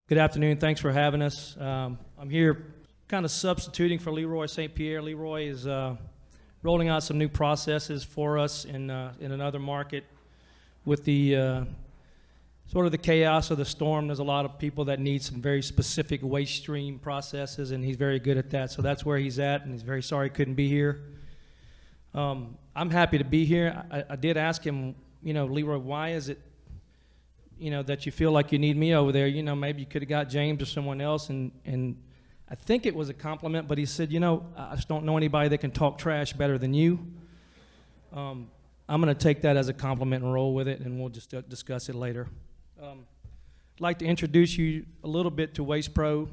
Good afternoon. Thanks for having us. I'm here kind of substituting for Leroy St. Pierre. Leroy is rolling out some new processes for us in another market. With the sort of the chaos of the storm, there's a lot of people that need some very specific waste stream processes, and he's very good at that. So that's where he's at, and he's very sorry he couldn't be here. I'm happy to be here. I did ask him, Leroy, why is it, that you feel like you need me over there? Maybe you could have got James or someone else, and I think it was a compliment, but he said, I just don't know anybody that can talk trash better than you. I'm going to take that as a compliment and roll with it, and we'll just discuss it later. I'd like to introduce you a little bit to Waste Pro.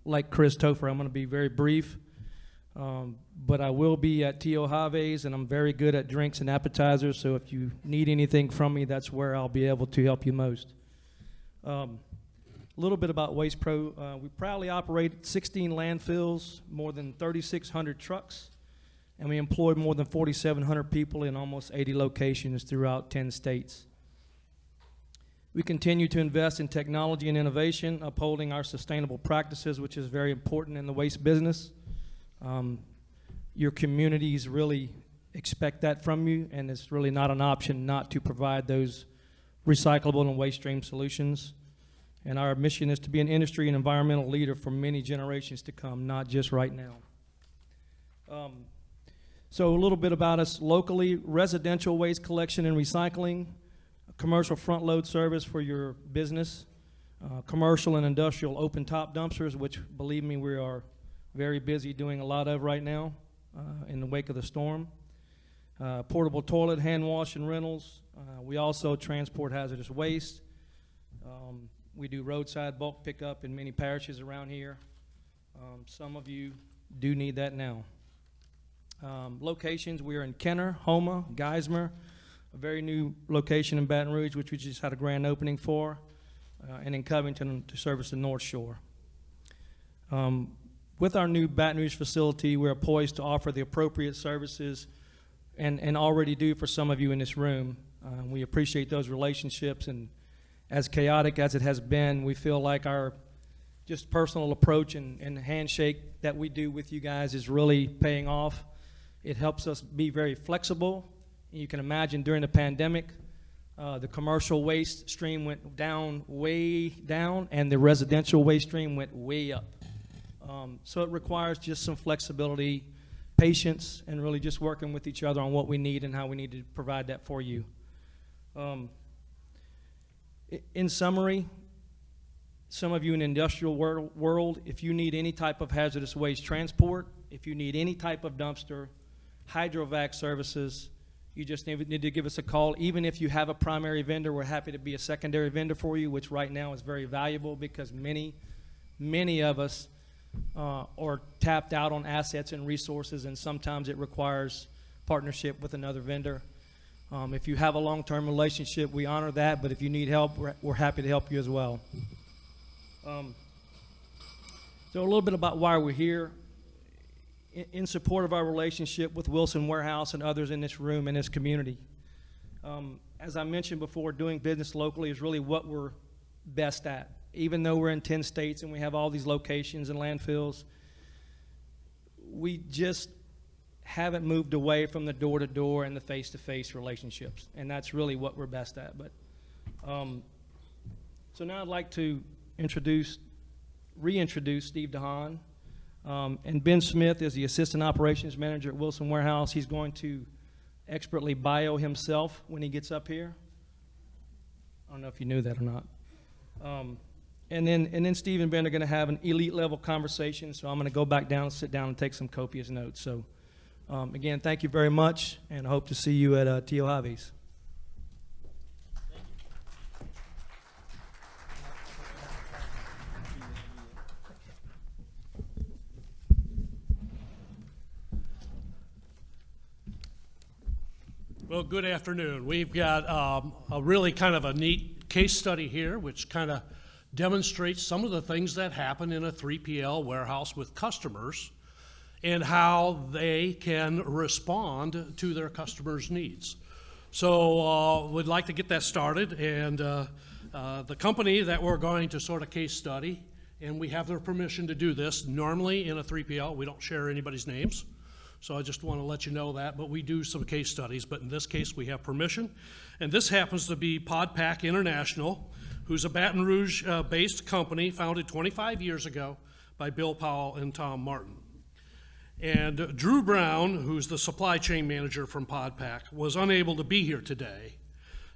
Like Chris Topher, I'm going to be very brief, but I will be at Tio Jave's, and I'm very good at drinks and appetizers, so if you need anything from me, that's where I'll be able to help you most. A little bit about Waste Pro. We proudly operate 16 landfills, more than 3,600 trucks, and we employ more than 4,700 people in almost 80 locations throughout 10 states. We continue to invest in technology and innovation, upholding our sustainable practices, which is very important in the waste business. Your communities really expect that from you, and it's really not an option not to provide those recyclable and waste stream solutions. And our mission is to be an industry and environmental leader for many generations to come, not just right now. So a little bit about us locally: residential waste collection and recycling, commercial front load service for your business, commercial and industrial open top dumpsters, which, believe me, we are very busy doing a lot of right now in the wake of the storm. Portable toilet, hand wash, and rentals. We also transport hazardous waste. We do roadside bulk pickup in many parishes around here. Some of you do need that now. Locations: we are in Kenner, Houma, Geismar, a very new location in Baton Rouge, which we just had a grand opening for, and in Covington to service the North Shore. With our new Baton Rouge facility, we are poised to offer the appropriate services and already do for some of you in this room. We appreciate those relationships, and as chaotic as it has been, we feel like our just personal approach and handshake that we do with you guys is really paying off. It helps us be very flexible. You can imagine during the pandemic, the commercial waste stream went down, way down, and the residential waste stream went way up. So it requires just some flexibility, patience, and really just working with each other on what we need and how we need to provide that for you. In summary, some of you in the industrial world, if you need any type of hazardous waste transport, if you need any type of dumpster, hydrovac services, you just need to give us a call. Even if you have a primary vendor, we're happy to be a secondary vendor for you, which right now is very valuable because many of us are tapped out on assets and resources, and sometimes it requires partnership with another vendor. If you have a long-term relationship, we honor that, but if you need help, we're happy to help you as well. So a little bit about why we're here. In support of our relationship with Wilson Warehouse and others in this room and this community. As I mentioned before, doing business locally is really what we're best at. Even though we're in 10 states and we have all these locations and landfills, we just haven't moved away from the door-to-door and the face-to-face relationships, and that's really what we're best at. But so now I'd like to reintroduce Steve DeHaan. And Ben Smith is the Assistant Operations Manager at Wilson Warehouse. He's going to expertly bio himself when he gets up here. I don't know if you knew that or not. And then Steve and Ben are going to have an elite level conversation, so I'm going to go back down, sit down, and take some copious notes. So again, thank you very much, and I hope to see you at Tio Jave's. Well, good afternoon. We've got a really kind of a neat case study here, which kind of demonstrates some of the things that happen in a 3PL warehouse with customers and how they can respond to their customers' needs. So we'd like to get that started, and The company that we're going to sort of case study, and we have their permission to do this. Normally in a 3PL, we don't share anybody's names. So I just want to let you know that, but we do some case studies, but in this case we have permission. And this happens to be PodPack International, who's a Baton Rouge based company founded 25 years ago by Bill Powell and Tom Martin. And Drew Brown, who's the supply chain manager from PodPack, was unable to be here today.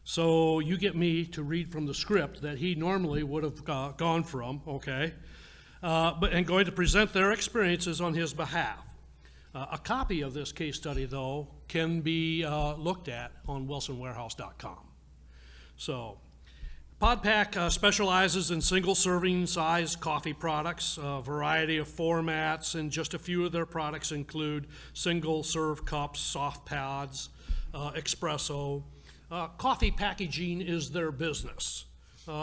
So you get me to read from the script that he normally would have gone from, okay? And going to present their experiences on his behalf. A copy of this case study, though, can be looked at on wilsonwarehouse.com. So, PodPack specializes in single-serving size coffee products, a variety of formats, and just a few of their products include single-serve cups, soft pads, espresso. Coffee packaging is their business.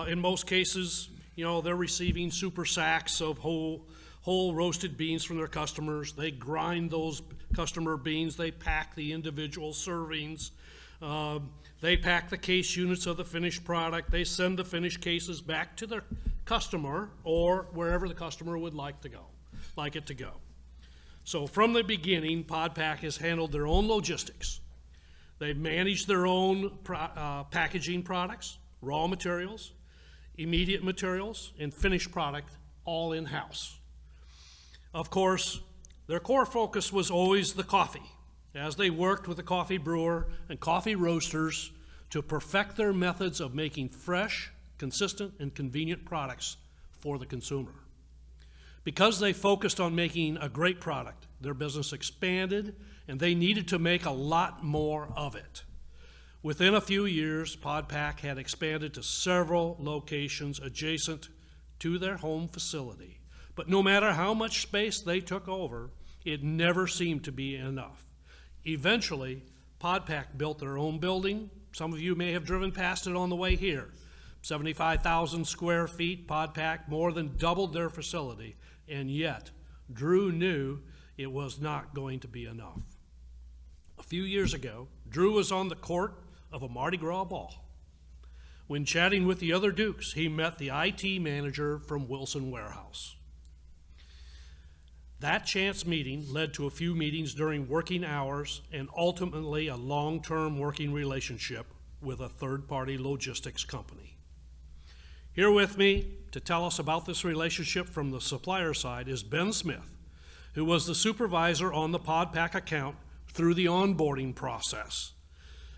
In most cases, you know, they're receiving super sacks of whole roasted beans from their customers. They grind those customer beans. They pack the individual servings. They pack the case units of the finished product. They send the finished cases back to their customer or wherever the customer would like it to go. So from the beginning, PodPack has handled their own logistics. They've managed their own packaging products, raw materials, immediate materials, and finished product all in-house. Of course, their core focus was always the coffee, as they worked with the coffee brewer and coffee roasters to perfect their methods of making fresh, consistent, and convenient products for the consumer. Because they focused on making a great product, their business expanded, and they needed to make a lot more of it. Within a few years, PodPack had expanded to several locations adjacent to their home facility. But no matter how much space they took over, it never seemed to be enough. Eventually, PodPack built their own building. Some of you may have driven past it on the way here. 75,000 square feet, PodPack more than doubled their facility, and yet Drew knew it was not going to be enough. A few years ago, Drew was on the court of a Mardi Gras ball. When chatting with the other Dukes, he met the IT manager from Wilson Warehouse. That chance meeting led to a few meetings during working hours and ultimately a long-term working relationship with a third-party logistics company. Here with me to tell us about this relationship from the supplier side is Ben Smith, who was the supervisor on the PodPack account through the onboarding process.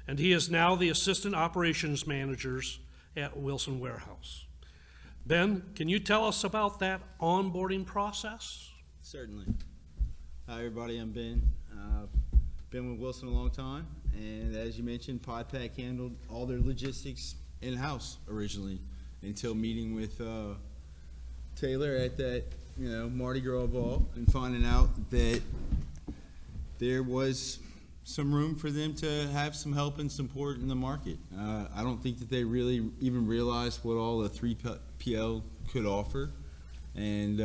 And he is now the assistant operations managers at Wilson Warehouse. Ben, can you tell us about that onboarding process? Certainly. Hi everybody, I'm Ben. Been with Wilson a long time, and as you mentioned, PodPack handled all their logistics in-house originally until meeting with Taylor at that Mardi Gras ball and finding out that there was some room for them to have some help and support in the market. I don't think that they really even realized what all the 3PL could offer, and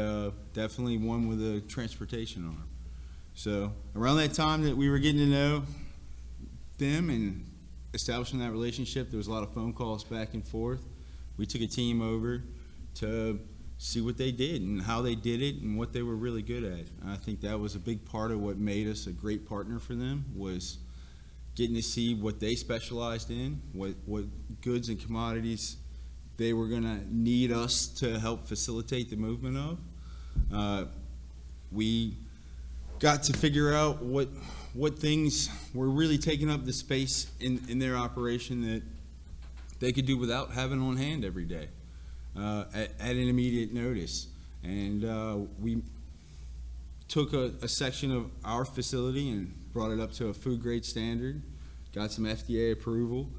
definitely one with a transportation arm. So around that time that we were getting to know them and establishing that relationship, there was a lot of phone calls back and forth. We took a team over to see what they did and how they did it and what they were really good at. And I think that was a big part of what made us a great partner for them, was getting to see what they specialized in, what goods and commodities they were going to need us to help facilitate the movement of. We got to figure out what things were really taking up the space in their operation that they could do without having on hand every day at an immediate notice. And we took a section of our facility and brought it up to a food grade standard, got some FDA approval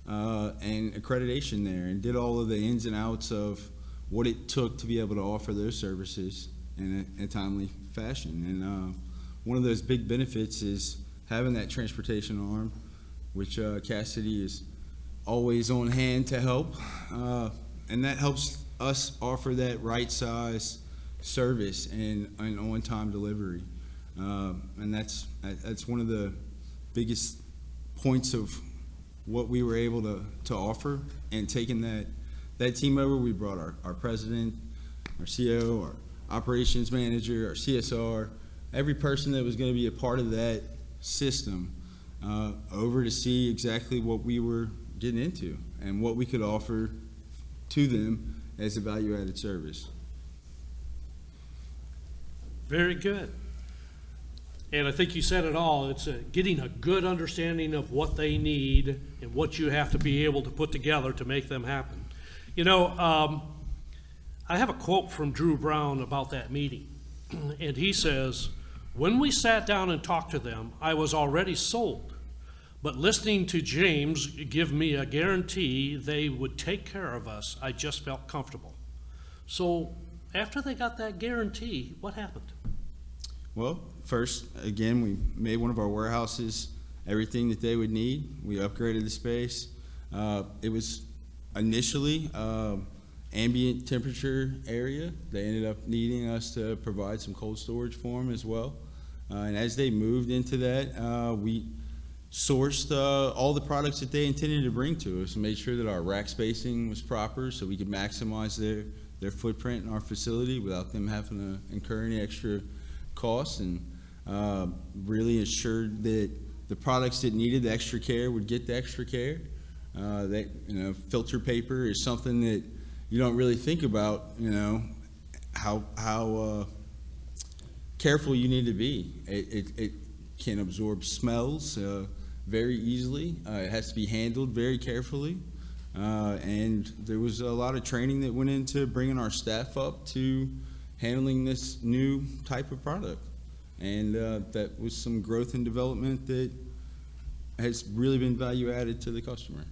and accreditation there, and did all of the ins and outs of what it took to be able to offer those services in a timely fashion. And one of those big benefits is having that transportation arm, which Cassidy is always on hand to help, and that helps us offer that right size service and on-time delivery. And that's one of the biggest points of what we were able to offer, and taking that team over. We brought our president, our CEO, our operations manager, our CSR, every person that was going to be a part of that system over to see exactly what we were getting into and what we could offer to them as a value-added service. Very good. And I think you said it all. It's getting a good understanding of what they need and what you have to be able to put together to make them happen. You know, I have a quote from Drew Brown about that meeting. And he says, "When we sat down and talked to them, I was already sold. But listening to James give me a guarantee they would take care of us, I just felt comfortable." So after they got that guarantee, what happened? Well, first, again, we made one of our warehouses everything that they would need. We upgraded the space. It was initially ambient temperature area. They ended up needing us to provide some cold storage for them as well. And as they moved into that, we sourced all the products that they intended to bring to us and made sure that our rack spacing was proper so we could maximize their footprint in our facility without them having to incur any extra costs, and really assured that the products that needed the extra care would get the extra care. Filter paper is something that you don't really think about, how careful you need to be. It can absorb smells very easily. It has to be handled very carefully. And there was a lot of training that went into bringing our staff up to handling this new type of product. And that was some growth and development that has really been value added to the customer.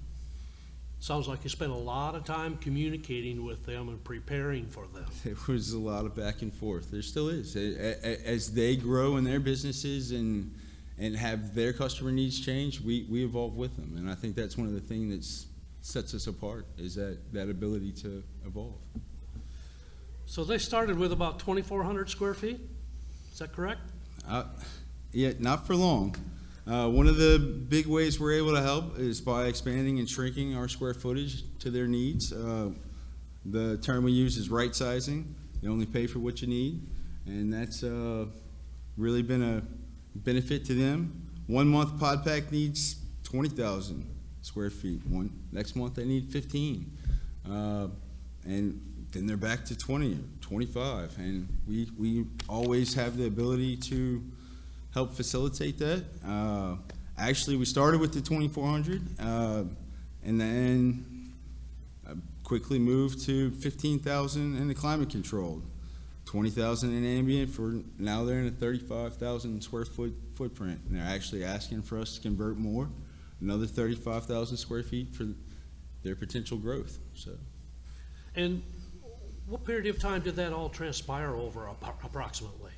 Sounds like you spent a lot of time communicating with them and preparing for them. There was a lot of back and forth. There still is. As they grow in their businesses and have their customer needs change, we evolve with them. And I think that's one of the things that sets us apart, is that ability to evolve. So they started with about 2,400 square feet? Is that correct? Yeah, not for long. One of the big ways we're able to help is by expanding and shrinking our square footage to their needs. The term we use is right sizing. You only pay for what you need, and that's really been a benefit to them. 1 month PodPack needs 20,000 square feet. Next month they need 15, and then they're back to 20 or 25, and we always have the ability to help facilitate that. Actually, we started with the 2,400, and then quickly moved to 15,000 in the climate controlled, 20,000 in ambient. For now, they're in a 35,000 square foot footprint, and they're actually asking for us to convert more, another 35,000 square feet for their potential growth. So, and what period of time did that all transpire over approximately?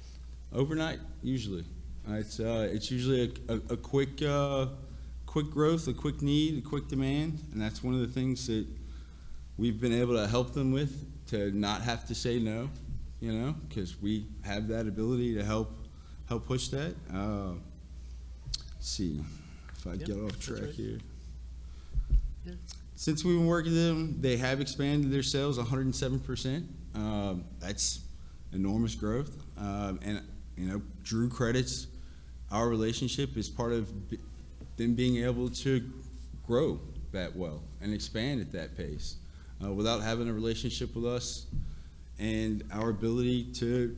Overnight, usually. It's usually a quick growth, a quick need, a quick demand, and that's one of the things that we've been able to help them with, to not have to say no, because we have that ability to help push that. Let's see if I get off track here. Yeah. Since we've been working with them, they have expanded their sales 107%. That's enormous growth, and Drew credits our relationship as part of them being able to grow that well and expand at that pace without having a relationship with us, and our ability to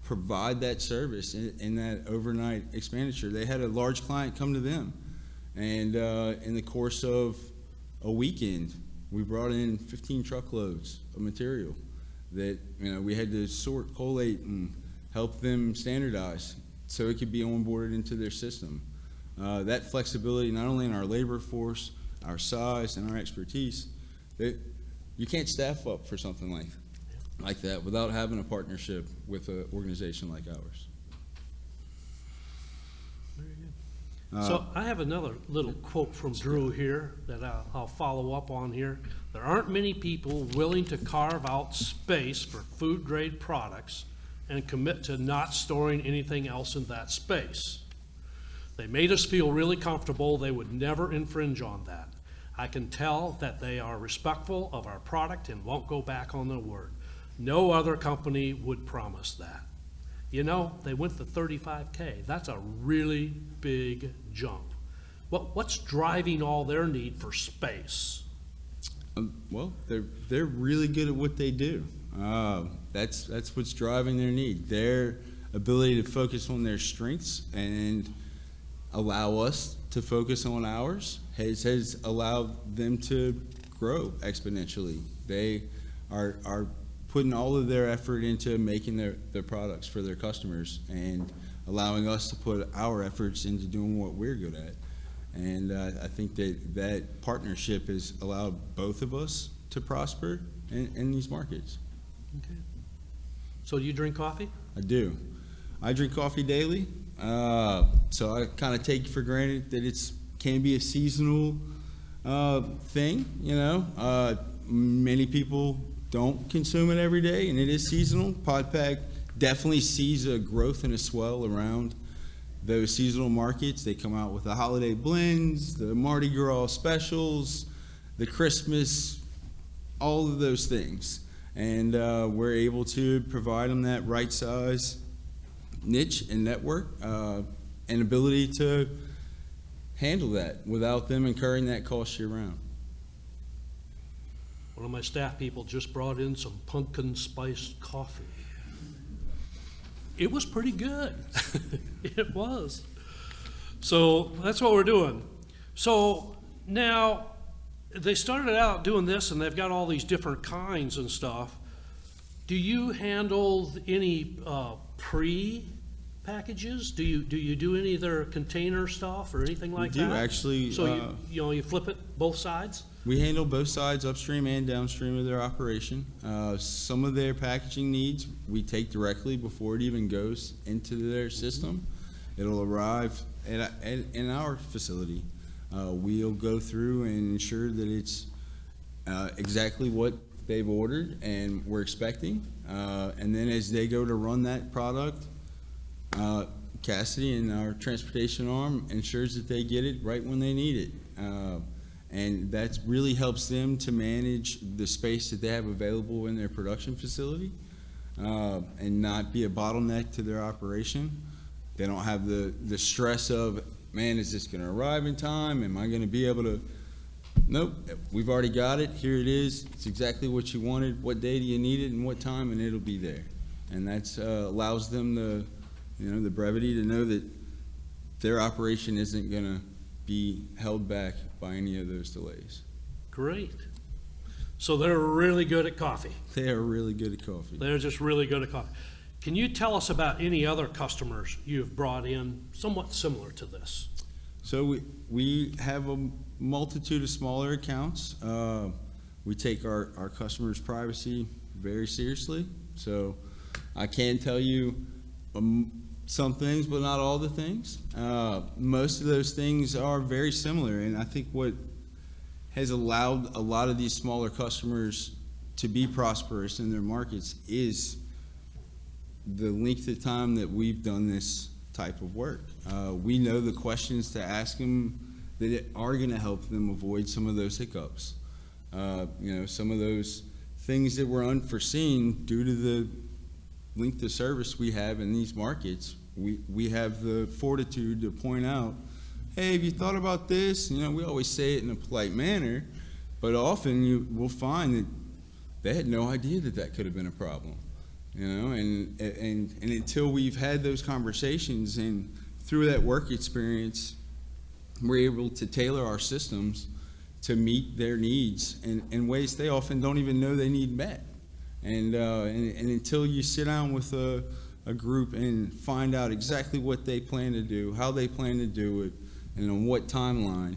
provide that service in that overnight expenditure. They had a large client come to them, and in the course of a weekend, we brought in 15 truckloads of material that we had to sort, collate, and help them standardize so it could be onboarded into their system. That flexibility, not only in our labor force, our size, and our expertise, that you can't staff up for something like that without having a partnership with an organization like ours. Very good. So I have another little quote from Drew here that I'll follow up on here. There aren't many people willing to carve out space for food-grade products and commit to not storing anything else in that space. They made us feel really comfortable they would never infringe on that. I can tell that they are respectful of our product and won't go back on their word. No other company would promise that. You know, they went to 35K. That's a really big jump. What's driving all their need for space? Well, they're really good at what they do. That's what's driving their need. Their ability to focus on their strengths and allow us to focus on ours has allowed them to grow exponentially. They are putting all of their effort into making their products for their customers and allowing us to put our efforts into doing what we're good at. And I think that partnership has allowed both of us to prosper in these markets. Okay. So do you drink coffee? I do. I drink coffee daily, so I kind of take for granted that it's can be a seasonal thing. You know, many people don't consume it every day, and it is seasonal. PodPack definitely sees a growth and a swell around those seasonal markets. They come out with the holiday blends, the Mardi Gras specials, the Christmas, all of those things. And we're able to provide them that right size niche and network and ability to handle that without them incurring that cost year round. One of my staff people just brought in some pumpkin spiced coffee. It was pretty good. It was. So that's what we're doing. So now they started out doing this and they've got all these different kinds and stuff. Do you handle any pre-packages? Do you do any of their container stuff or anything like that? We do actually. So you flip it both sides? We handle both sides, upstream and downstream of their operation. Some of their packaging needs we take directly before it even goes into their system. It'll arrive in our facility. We'll go through and ensure that it's exactly what they've ordered and we're expecting. And then as they go to run that product, Cassidy and our transportation arm ensures that they get it right when they need it. And that really helps them to manage the space that they have available in their production facility and not be a bottleneck to their operation. They don't have the stress of, man, is this going to arrive in time? Am I going to be able to? Nope, we've already got it. Here it is. It's exactly what you wanted. What day do you need it and what time? And it'll be there. And that allows them the brevity to know that their operation isn't going to be held back by any of those delays. Great. So they're really good at coffee. They are really good at coffee. They're just really good at coffee. Can you tell us about any other customers you've brought in somewhat similar to this? So we have a multitude of smaller accounts. We take our customers' privacy very seriously. So I can tell you some things, but not all the things. Most of those things are very similar, and I think what has allowed a lot of these smaller customers to be prosperous in their markets is the length of time that we've done this type of work. We know the questions to ask them that are going to help them avoid some of those hiccups. Some of those things that were unforeseen due to the length of service we have in these markets. We have the fortitude to point out, hey, have you thought about this? We always say it in a polite manner, but often you will find that they had no idea that could have been a problem. And until we've had those conversations and through that work experience, we're able to tailor our systems to meet their needs in ways they often don't even know they need met. And until you sit down with a group and find out exactly what they plan to do, how they plan to do it, and on what timeline,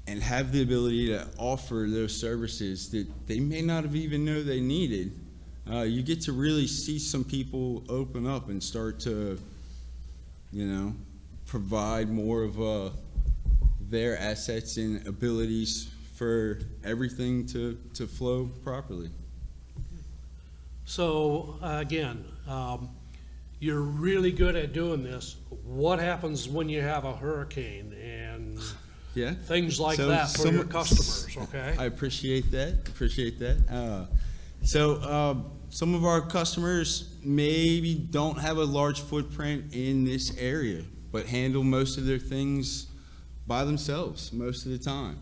and have the ability to offer those services that they may not have even known they needed, you get to really see some people open up and start to, provide more of their assets and abilities for everything to flow properly. So again, you're really good at doing this. What happens when you have a hurricane and Yeah. things like So that for your customers, okay? I appreciate that. Some of our customers maybe don't have a large footprint in this area, but handle most of their things by themselves most of the time.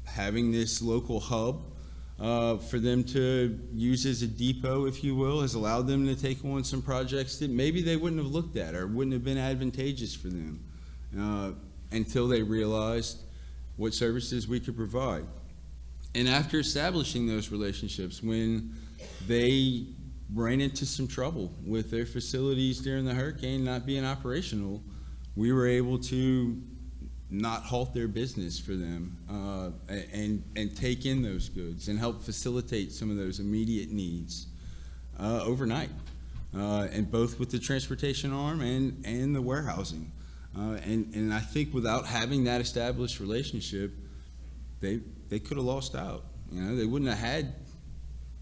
Having this local hub for them to use as a depot, if you will, has allowed them to take on some projects that maybe they wouldn't have looked at or wouldn't have been advantageous for them until they realized what services we could provide. And after establishing those relationships, when they ran into some trouble with their facilities during the hurricane not being operational, we were able to not halt their business for them and take in those goods and help facilitate some of those immediate needs overnight, and both with the transportation arm and the warehousing. And I think without having that established relationship, they could have lost out. You know, they wouldn't have had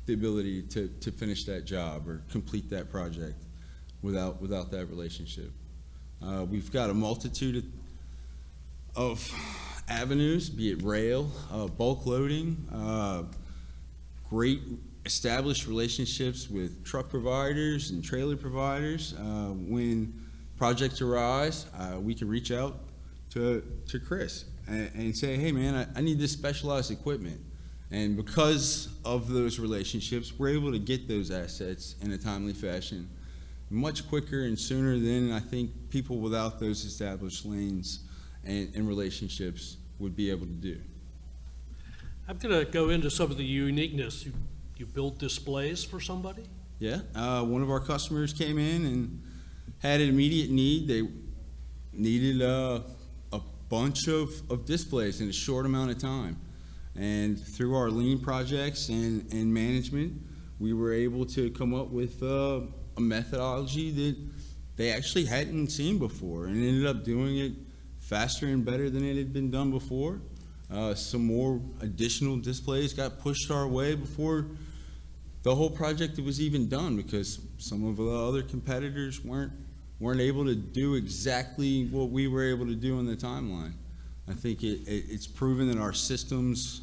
the ability to finish that job or complete that project without that relationship. We've got a multitude of avenues, be it rail, bulk loading, great established relationships with truck providers and trailer providers. When projects arise, we can reach out to Chris and say, hey man, I need this specialized equipment. And because of those relationships, we're able to get those assets in a timely fashion much quicker and sooner than I think people without those established lanes and relationships would be able to do. I'm going to go into some of the uniqueness. You built displays for somebody? Yeah, one of our customers came in and had an immediate need. They needed a bunch of displays in a short amount of time. And through our lean projects and management, we were able to come up with a methodology that they actually hadn't seen before and ended up doing it faster and better than it had been done before. Some more additional displays got pushed our way before the whole project was even done because some of the other competitors weren't able to do exactly what we were able to do on the timeline. I think it's proven that our systems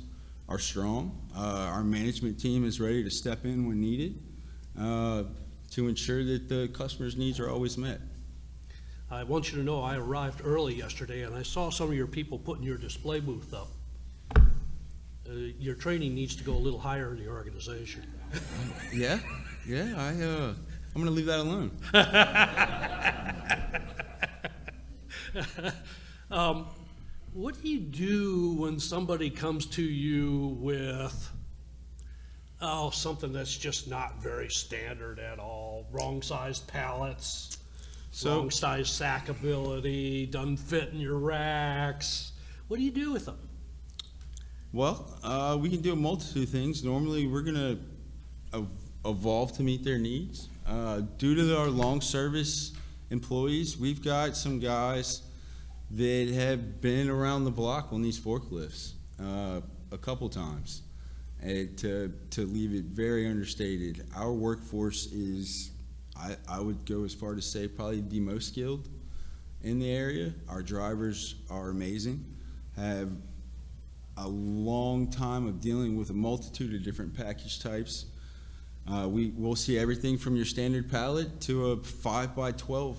are strong. Our management team is ready to step in when needed to ensure that the customer's needs are always met. I want you to know I arrived early yesterday and I saw some of your people putting your display booth up. Your training needs to go a little higher in the organization. Yeah, I'm going to leave that alone. What do you do when somebody comes to you with, something that's just not very standard at all? Wrong sized pallets, wrong sized sackability, doesn't fit in your racks. What do you do with them? Well, we can do a multitude of things. Normally, we're going to evolve to meet their needs. Due to our long service employees, we've got some guys that have been around the block on these forklifts a couple times. And to leave it very understated, our workforce is, I would go as far to say, probably the most skilled in the area. Our drivers are amazing, have a long time of dealing with a multitude of different package types. We'll see everything from your standard pallet to a 5x12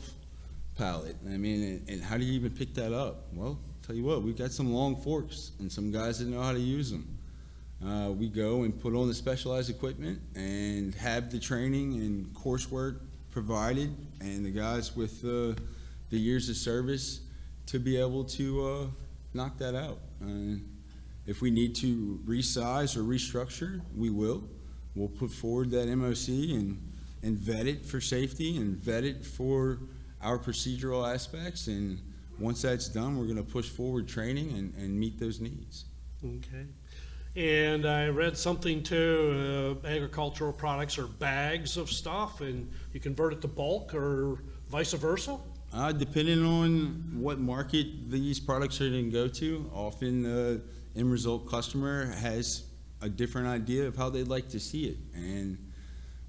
pallet. I mean, and how do you even pick that up? Well, tell you what, we've got some long forks and some guys that know how to use them. We go and put on the specialized equipment and have the training and coursework provided, and the guys with the years of service to be able to knock that out. If we need to resize or restructure, we will. We'll put forward that MOC and vet it for safety and vet it for our procedural aspects. And once that's done, we're going to push forward training and meet those needs. Okay. And I read something too, agricultural products are bags of stuff and you convert it to bulk or vice versa? Depending on what market these products are going to go to, often the end result customer has a different idea of how they'd like to see it. And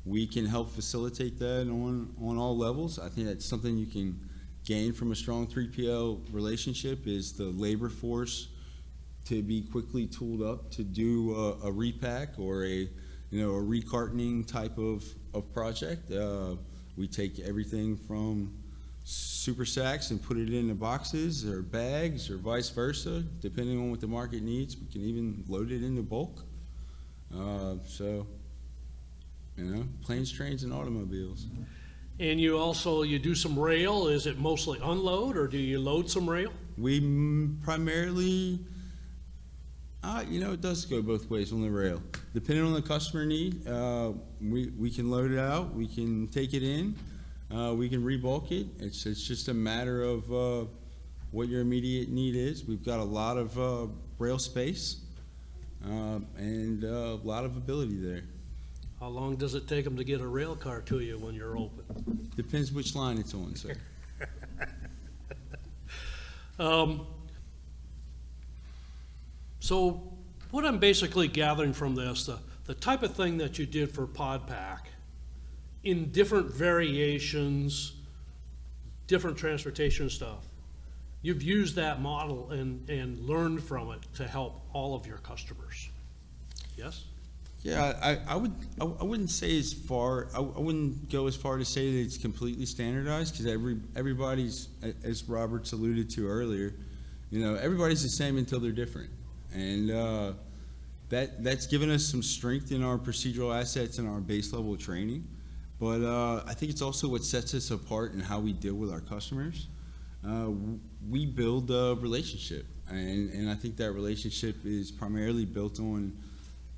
we can help facilitate that on all levels. I think that's something you can gain from a strong 3PL relationship is the labor force to be quickly tooled up to do a repack or a recartoning type of project. We take everything from super sacks and put it into boxes or bags or vice versa, depending on what the market needs. We can even load it into bulk. Planes, trains, and automobiles. And you do some rail. Is it mostly unload, or do you load some rail? We primarily, it does go both ways on the rail. Depending on the customer need, we can load it out, we can take it in, we can rebulk it. It's just a matter of what your immediate need is. We've got a lot of rail space and a lot of ability there. How long does it take them to get a rail car to you when you're open? Depends which line it's on, sir. So what I'm basically gathering from this, the type of thing that you did for PodPack in different variations, different transportation stuff, you've used that model and learned from it to help all of your customers. Yes? Yeah, I wouldn't say as far. I wouldn't go as far to say that it's completely standardized, because everybody's, as Robert's alluded to earlier, everybody's the same until they're different, and that's given us some strength in our procedural assets and our base level training. But I think it's also what sets us apart in how we deal with our customers. We build a relationship, and I think that relationship is primarily built on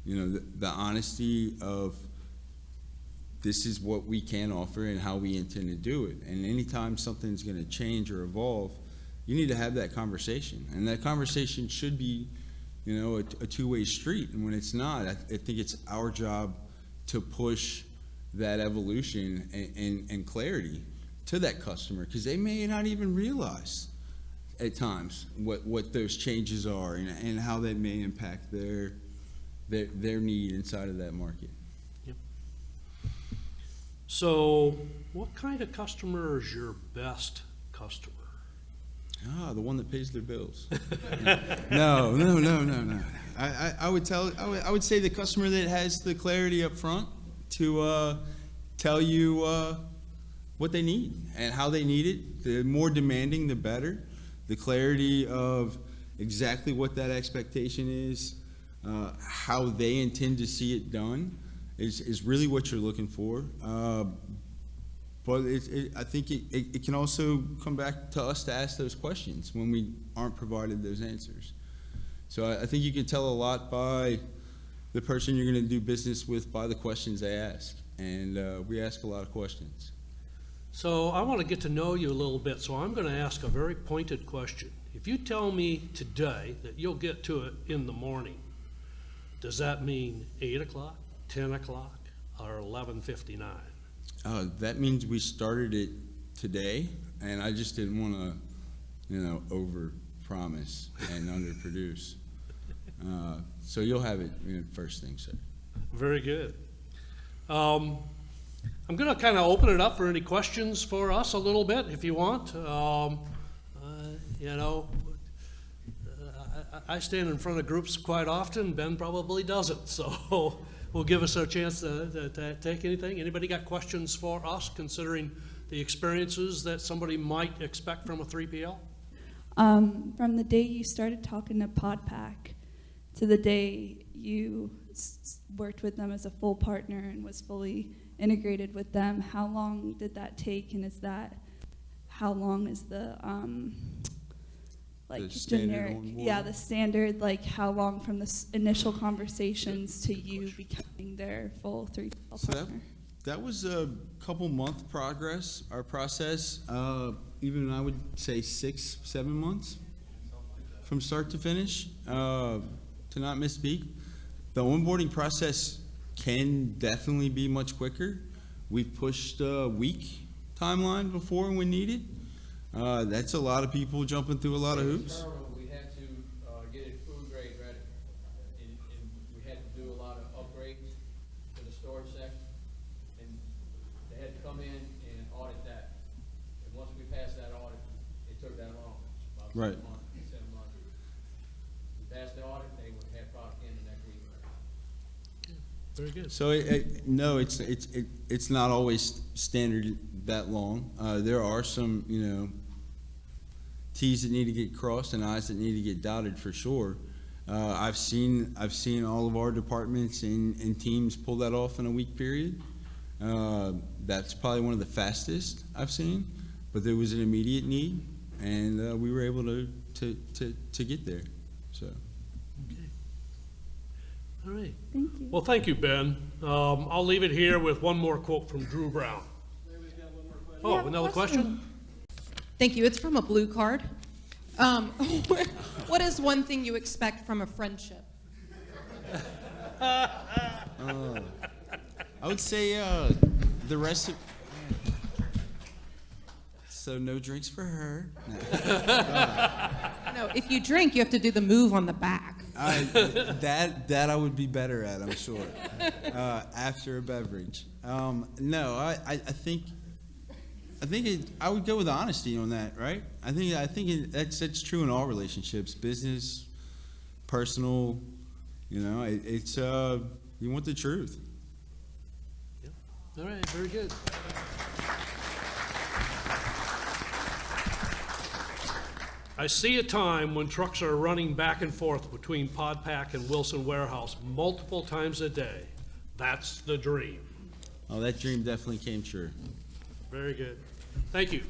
the honesty of this is what we can offer and how we intend to do it. And anytime something's going to change or evolve, you need to have that conversation. And that conversation should be, a two-way street. And when it's not, I think it's our job to push that evolution and clarity to that customer, because they may not even realize at times what those changes are and how they may impact their need inside of that market. Yep. So what kind of customer is your best customer? The one that pays their bills. No. I would say the customer that has the clarity up front to tell you what they need and how they need it. The more demanding, the better. The clarity of exactly what that expectation is, how they intend to see it done is really what you're looking for. But I think it can also come back to us to ask those questions when we aren't provided those answers. So I think you can tell a lot by the person you're going to do business with by the questions they ask. And we ask a lot of questions. So I want to get to know you a little bit, so I'm going to ask a very pointed question. If you tell me today that you'll get to it in the morning, does that mean 8 o'clock, 10 o'clock, or 11:59? That means we started it today, and I just didn't want to, over-promise and under-produce. So you'll have it first thing, sir. Very good. I'm going to kind of open it up for any questions for us a little bit, if you want. I stand in front of groups quite often. Ben probably doesn't, so will give us a chance to take anything. Anybody got questions for us, considering the experiences that somebody might expect from a 3PL? From the day you started talking to PodPack to the day you worked with them as a full partner and was fully integrated with them, how long did that take, and how long is the The standard generic, onboarding? the standard, how long from the initial conversations to you becoming their full 3PL So partner? that was a couple month process. Even I would say 6-7 months from start to finish, to not misspeak. The onboarding process can definitely be much quicker. We've pushed a week timeline before when needed. That's a lot of people jumping through a lot of hoops. We had to get it food grade ready, and we had to do a lot of upgrades to the storage section, and they had to come in and audit that. And once we passed that audit, Right. 7 months. We passed the audit, they would have product in the next week. Very good. So no, it's not always standard that long. There are some, you know, T's that need to get crossed and I's that need to get dotted for sure. I've seen all of our departments and teams pull that off in a week period. That's probably one of the fastest I've seen, but there was an immediate need, and we were able to get there. So. Okay. All right. Thank you. Well, thank you, Ben. I'll leave it here with one more quote from Drew Brown. Oh, another question? Thank you. It's from a blue card. What is one thing you expect from a friendship? I would say the rest of. So no drinks for her. No, if you drink, you have to do the move on the back. That I would be better at, I'm sure. After a beverage. No, I think I would go with honesty on that, right? I think that's true in all relationships, business, personal. You know, it's you want the truth. All right, very good. I see a time when trucks are running back and forth between PodPack and Wilson Warehouse multiple times a day. That's the dream. Oh, that dream definitely came true. Very good. Thank you.